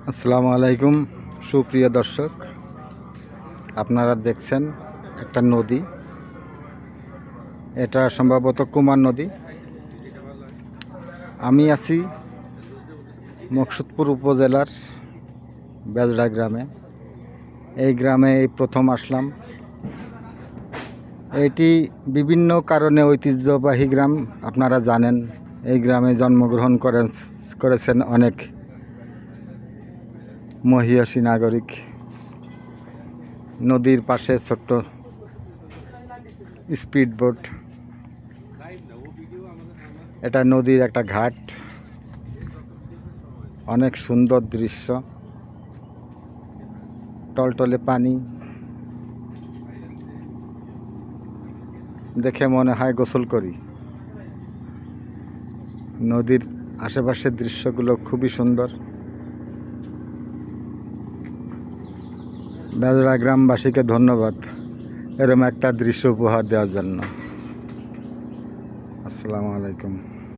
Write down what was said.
আসসালামু আলাইকুম সুপ্রিয় দর্শক, আপনারা দেখছেন একটা নদী। এটা সম্ভবত কুমার নদী। আমি আছি মকসুদপুর উপজেলার বেজড়া গ্রামে। এই গ্রামে এই প্রথম আসলাম। এটি বিভিন্ন কারণে ঐতিহ্যবাহী গ্রাম, আপনারা জানেন। এই গ্রামে জন্মগ্রহণ করেছেন অনেক মহিয়সী নাগরিক। নদীর পাশে ছোট্ট স্পিড বোট, এটা নদীর একটা ঘাট। অনেক সুন্দর দৃশ্য, টলটলে পানি, দেখে মনে হয় গোসল করি। নদীর আশেপাশের দৃশ্যগুলো খুবই সুন্দর। বেজড়া গ্রামবাসীকে ধন্যবাদ এরকম একটা দৃশ্য উপহার দেওয়ার জন্য। আসসালামু আলাইকুম।